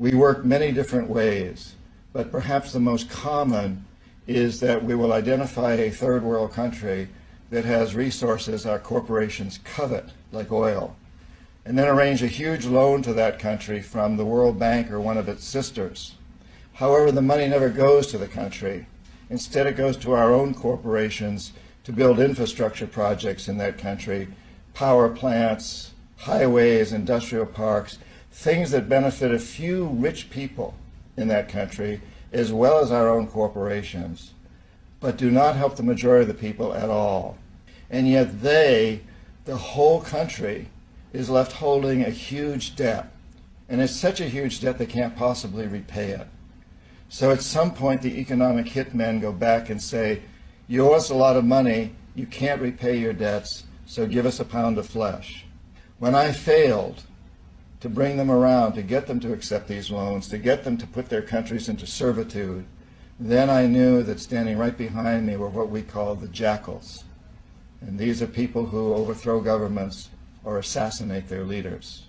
We work many different ways, but perhaps the most common is that we will identify a third world country that has resources our corporations covet, like oil, and then arrange a huge loan to that country from the World Bank or one of its sisters. However, the money never goes to the country. Instead, it goes to our own corporations to build infrastructure projects in that country, power plants, highways, industrial parks, things that benefit a few rich people in that country, as well as our own corporations, but do not help the majority of the people at all. And yet they, the whole country, is left holding a huge debt. And it's such a huge debt they can't possibly repay it. So at some point, the economic hitmen go back and say, you owe us a lot of money, you can't repay your debts, so give us a pound of flesh. When I failed to bring them around, to get them to accept these loans, to get them to put their countries into servitude, then I knew that standing right behind me were what we call the jackals. And these are people who overthrow governments or assassinate their leaders.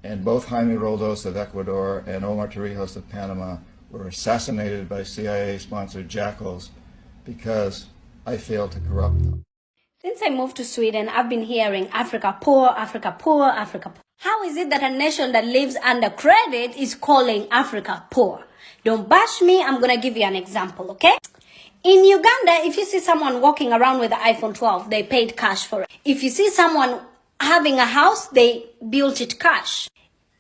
And both Jaime Roldos of Ecuador and Omar Torrijos of Panama were assassinated by CIA-sponsored jackals because I failed to corrupt them. Since I moved to Sweden, I've been hearing Africa poor, Africa poor, Africa poor. How is it that a nation that lives under credit is calling Africa poor? Don't bash me, I'm gonna give you an example, okay? In Uganda, if you see someone walking around with an iPhone 12, they paid cash for it. If you see someone having a house, they built it cash.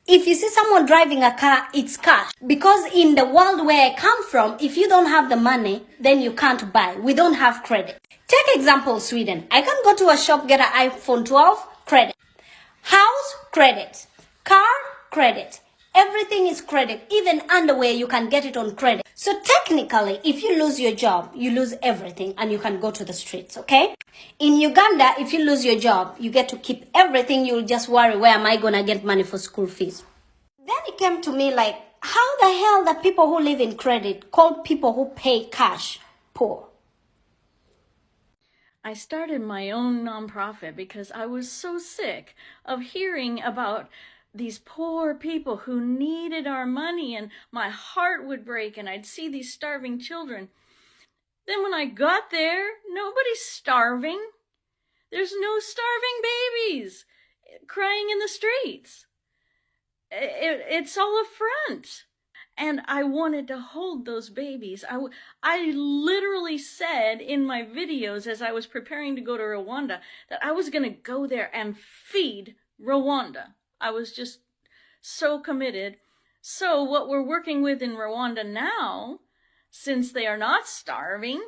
If you see someone driving a car, it's cash. Because in the world where I come from, if you don't have the money, then you can't buy. We don't have credit. Take example, Sweden. I can go to a shop, get an iPhone 12, credit. House, credit. Car, credit. Everything is credit. Even underwear, you can get it on credit. So technically, if you lose your job, you lose everything and you can go to the streets, okay? In Uganda, if you lose your job, you get to keep everything. You'll just worry, where am I gonna get money for school fees? Then it came to me like, how the hell that people who live in credit call people who pay cash poor? I started my own nonprofit because I was so sick of hearing about these poor people who needed our money, and my heart would break and I'd see these starving children. Then when I got there, nobody's starving. There's no starving babies crying in the streets. It's all a front. And I wanted to hold those babies. I literally said in my videos as I was preparing to go to Rwanda that I was going to go there and feed Rwanda. I was just so committed. So what we're working with in Rwanda now, since they are not starving,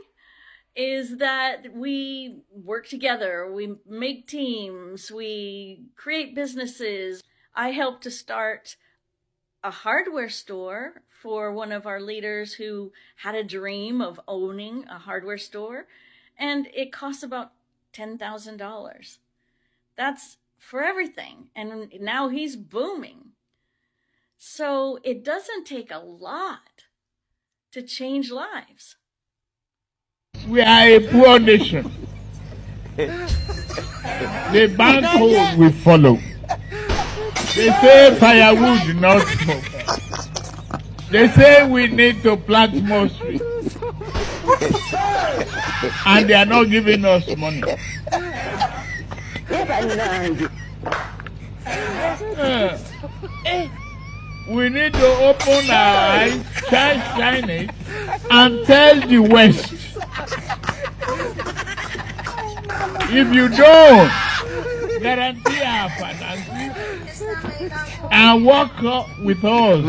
is that we work together, we make teams, we create businesses. I helped to start a hardware store for one of our leaders who had a dream of owning a hardware store, and it costs about $10,000. That's for everything, and now he's booming. So it doesn't take a lot to change lives. We are a poor nation. The bank code we follow. They say firewood, not smoke. They say we need to plant more trees. And they are not giving us money. We need to open our eyes, shine it, and tell the West. If you don't guarantee our finances and work with us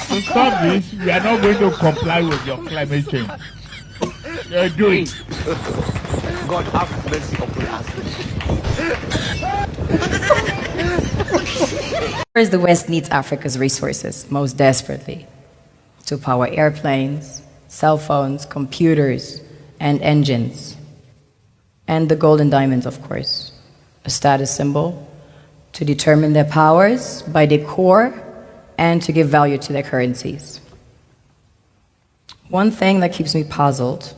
to stop this, we are not going to comply with your climate change. Do it. God have mercy upon us. First, the West needs Africa's resources most desperately to power airplanes, cell phones, computers, and engines. And the gold and diamonds, of course, a status symbol to determine their powers by their core and to give value to their currencies. One thing that keeps me puzzled,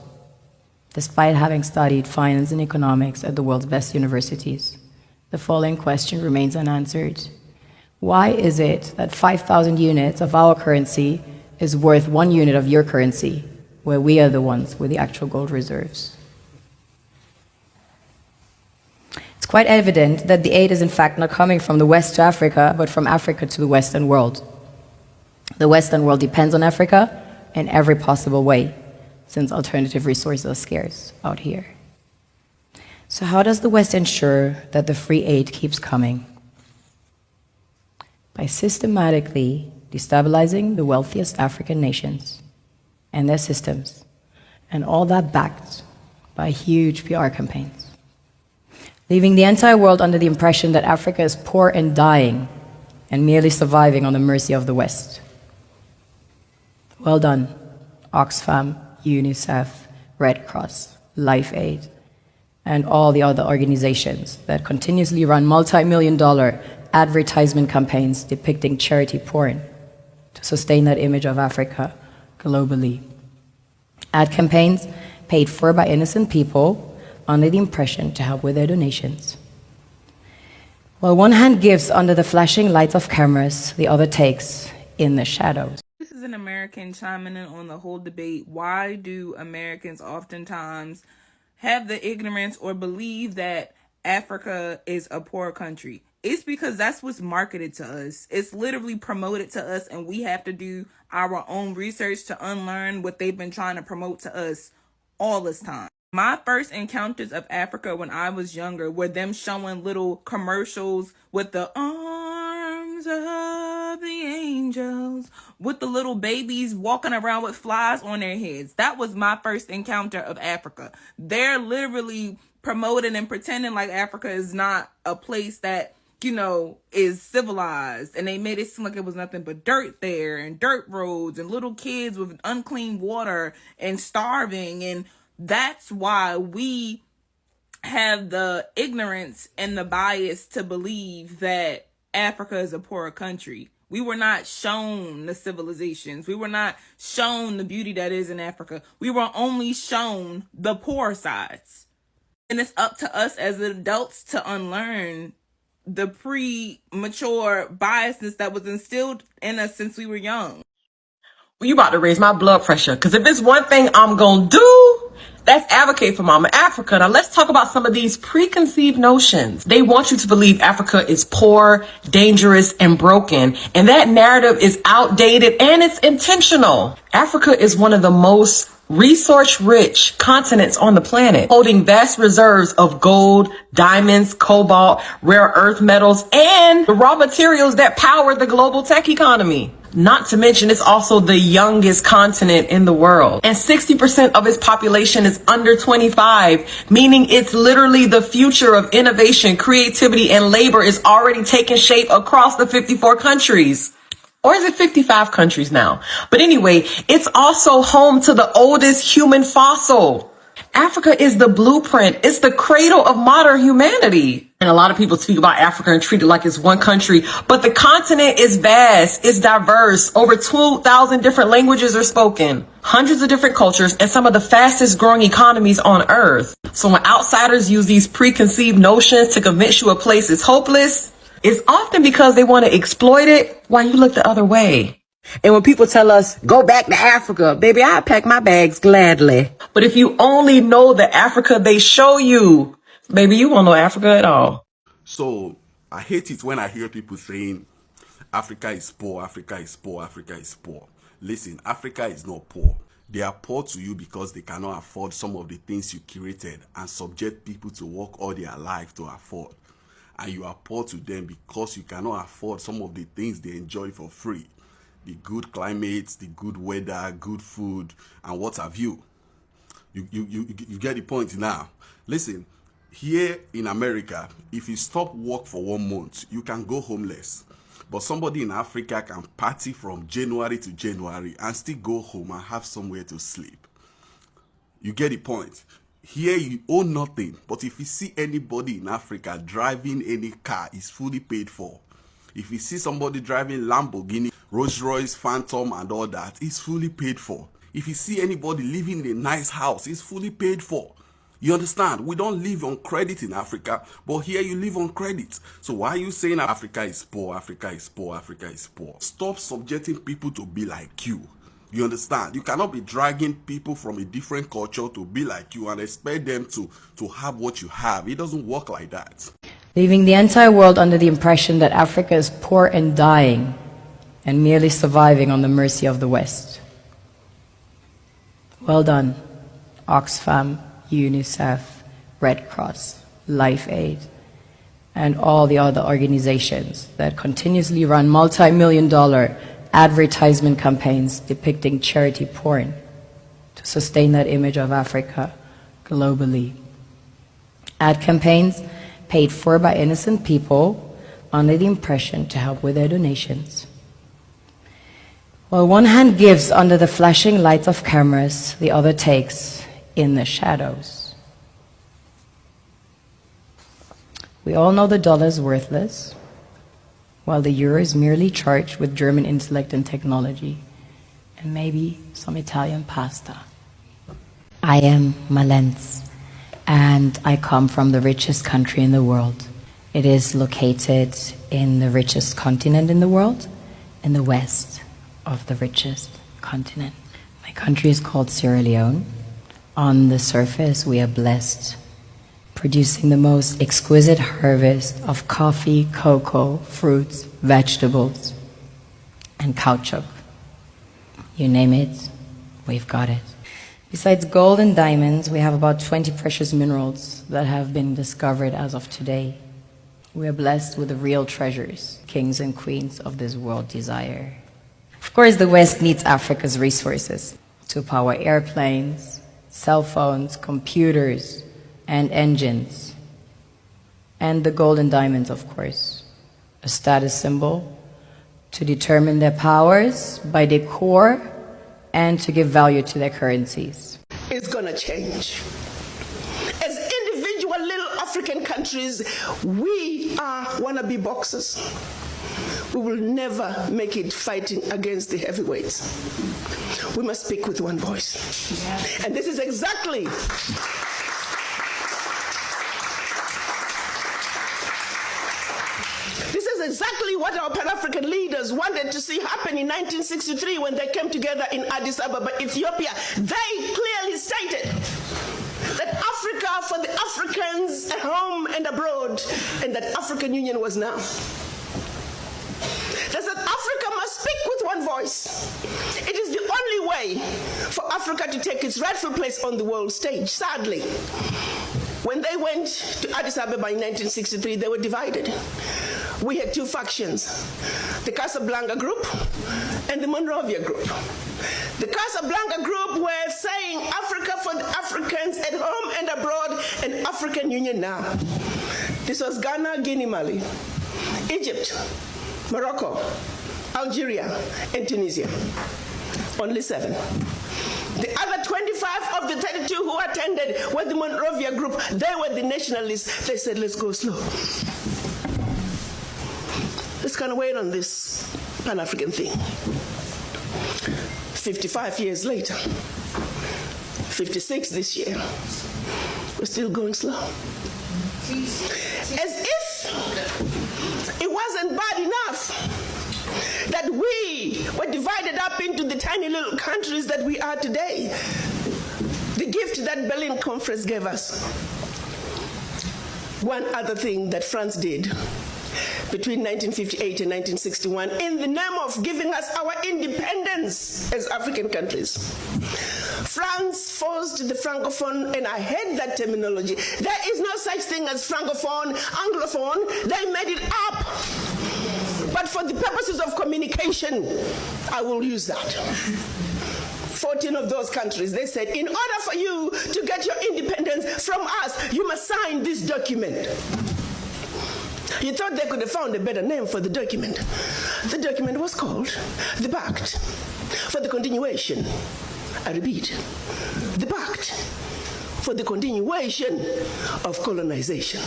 despite having studied finance and economics at the world's best universities, the following question remains unanswered. Why is it that 5,000 units of our currency is worth 1 unit of your currency, where we are the ones with the actual gold reserves? It's quite evident that the aid is in fact not coming from the West to Africa, but from Africa to the Western world. The Western world depends on Africa in every possible way, since alternative resources are scarce out here. So how does the West ensure that the free aid keeps coming? By systematically destabilizing the wealthiest African nations and their systems, and all that backed by huge PR campaigns, leaving the entire world under the impression that Africa is poor and dying and merely surviving on the mercy of the West. Well done, Oxfam, UNICEF, Red Cross, Life Aid, and all the other organizations that continuously run multi-million-dollar advertisement campaigns depicting charity porn to sustain that image of Africa globally. Ad campaigns paid for by innocent people under the impression to help with their donations. While one hand gives under the flashing lights of cameras, the other takes in the shadows. This is an American chiming in on the whole debate. Why do Americans oftentimes have the ignorance or believe that Africa is a poor country? It's because that's what's marketed to us. It's literally promoted to us, and we have to do our own research to unlearn what they've been trying to promote to us all this time. My first encounters of Africa when I was younger were them showing little commercials with the arms of the angels, with the little babies walking around with flies on their heads. That was my first encounter of Africa. They're literally promoting and pretending like Africa is not a place that, you know, is civilized, and they made it seem like it was nothing but dirt there and dirt roads and little kids with unclean water and starving. And that's why we have the ignorance and the bias to believe that Africa is a poor country. We were not shown the civilizations. We were not shown the beauty that is in Africa. We were only shown the poor sides. And it's up to us as adults to unlearn the premature biases that was instilled in us since we were young. Well, you about to raise my blood pressure, because if it's one thing I'm gonna do, that's advocate for Mama Africa. Now let's talk about some of these preconceived notions. They want you to believe Africa is poor, dangerous, and broken, and that narrative is outdated and it's intentional. Africa is one of the most resource-rich continents on the planet, holding vast reserves of gold, diamonds, cobalt, rare earth metals, and the raw materials that power the global tech economy. Not to mention, it's also the youngest continent in the world. And 60% of its population is under 25, meaning it's literally the future of innovation, creativity, and labor is already taking shape across the 54 countries. Or is it 55 countries now? But anyway, it's also home to the oldest human fossil. Africa is the blueprint. It's the cradle of modern humanity. And a lot of people speak about Africa and treat it like it's one country, but the continent is vast, it's diverse. Over 2,000 different languages are spoken, hundreds of different cultures, and some of the fastest growing economies on earth. So when outsiders use these preconceived notions to convince you a place is hopeless, it's often because they want to exploit it while you look the other way. And when people tell us, go back to Africa, baby, I pack my bags gladly. But if you only know the Africa they show you, baby, you won't know Africa at all. So I hate it when I hear people saying Africa is poor, Africa is poor, Africa is poor. Listen, Africa is not poor. They are poor to you because they cannot afford some of the things you curated and subject people to work all their life to afford. And you are poor to them because you cannot afford some of the things they enjoy for free. The good climate, the good weather, good food, and what have you. You get the point now. Listen, here in America, if you stop work for 1 month, you can go homeless. But somebody in Africa can party from January to January and still go home and have somewhere to sleep. You get the point. Here you own nothing, but if you see anybody in Africa driving any car, it's fully paid for. If you see somebody driving Lamborghini, Rolls Royce, Phantom, and all that, it's fully paid for. If you see anybody living in a nice house, it's fully paid for. You understand? We don't live on credit in Africa, but here you live on credit. So why are you saying Africa is poor, Africa is poor, Africa is poor? Stop subjecting people to be like you. You understand? You cannot be dragging people from a different culture to be like you and expect them to have what you have. It doesn't work like that. Leaving the entire world under the impression that Africa is poor and dying and merely surviving on the mercy of the West. Well done, Oxfam, UNICEF, Red Cross, Life Aid, and all the other organizations that continuously run multi-million-dollar advertisement campaigns depicting charity porn to sustain that image of Africa globally. Ad campaigns paid for by innocent people under the impression to help with their donations. While one hand gives under the flashing lights of cameras, the other takes in the shadows. We all know the dollar is worthless, while the euro is merely charged with German intellect and technology, and maybe some Italian pasta. I am Malens, and I come from the richest country in the world. It is located in the richest continent in the world, in the west of the richest continent. My country is called Sierra Leone. On the surface, we are blessed, producing the most exquisite harvest of coffee, cocoa, fruits, vegetables, and caoutchouc. You name it, we've got it. Besides gold and diamonds, we have about 20 precious minerals that have been discovered as of today. We are blessed with the real treasures kings and queens of this world desire. Of course, the West needs Africa's resources to power airplanes, cell phones, computers, and engines. And the gold and diamonds, of course, a status symbol to determine their powers by their core and to give value to their currencies. It's gonna change. As individual little African countries, we are wannabe boxers. We will never make it fighting against the heavyweights. We must speak with one voice. Yeah. And this is exactly what our Pan-African leaders wanted to see happen in 1963 when they came together in Addis Ababa, Ethiopia. They clearly stated that Africa for the Africans at home and abroad, and that African Union was now. That Africa must speak with one voice. It is the only way for Africa to take its rightful place on the world stage. Sadly, when they went to Addis Ababa in 1963, they were divided. We had two factions, the Casablanca group and the Monrovia group. The Casablanca group were saying Africa for the Africans at home and abroad, and African Union now. This was Ghana, Guinea, Mali, Egypt, Morocco, Algeria, and Tunisia. Only 7. The other 25 of the 32 who attended were the Monrovia group. They were the nationalists. They said, let's go slow. Let's kind of wait on this Pan-African thing. 55 years later, 56 this year, we're still going slow. As if it wasn't bad enough that we were divided up into the tiny little countries that we are today. The gift that Berlin Conference gave us. One other thing that France did between 1958 and 1961 in the name of giving us our independence as African countries. France forced the Francophone, and I hate that terminology. There is no such thing as Francophone, Anglophone. They made it up. But for the purposes of communication, I will use that. 14 of those countries, they said, in order for you to get your independence from us, you must sign this document. You thought they could have found a better name for the document. The document was called the Pact for the Continuation. I repeat, the Pact for the Continuation of Colonization.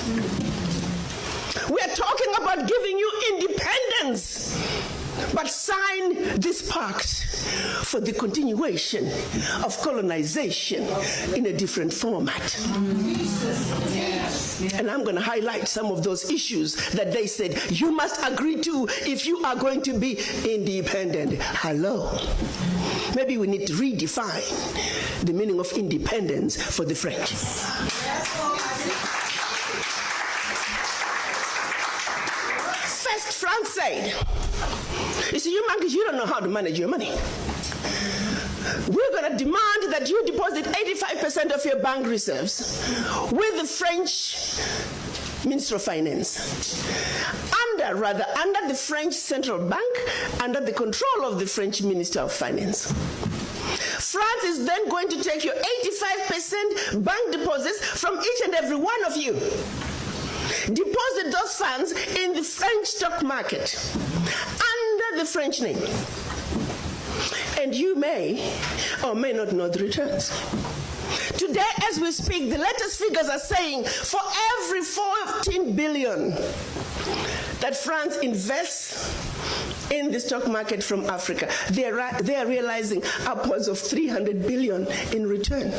We are talking about giving you independence but sign this pact for the continuation of colonization in a different format. And I'm going to highlight some of those issues that they said you must agree to if you are going to be independent. Hello. Maybe we need to redefine the meaning of independence for the French. First, France said, you see, you monkeys, you don't know how to manage your money. We're going to demand that you deposit 85% of your bank reserves with the French Minister of Finance. Under the French Central Bank, under the control of the French Minister of Finance. France is then going to take your 85% bank deposits from each and every one of you. Deposit those funds in the French stock market under the French name. And you may or may not know the returns. Today, as we speak, the latest figures are saying for every 14 billion that France invests in the stock market from Africa, they are realizing upwards of 300 billion in return.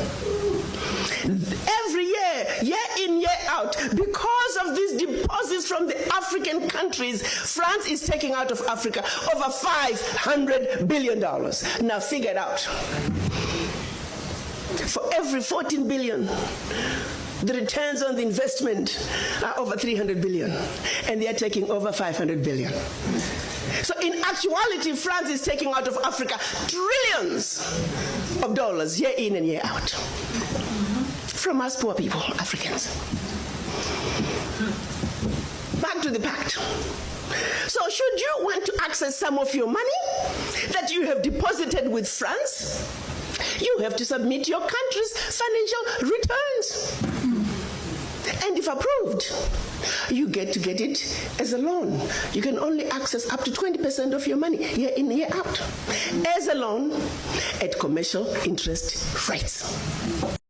Every year in, year out, because of these deposits from the African countries, France is taking out of Africa over $500 billion. Now figure it out. For every 14 billion, the returns on the investment are over 300 billion, and they are taking over 500 billion. So in actuality, France is taking out of Africa trillions of dollars year in and year out from us poor people, Africans. Back to the pact. So should you want to access some of your money that you have deposited with France, you have to submit your country's financial returns. And if approved, you get to get it as a loan. You can only access up to 20% of your money year in, year out as a loan at commercial interest rates.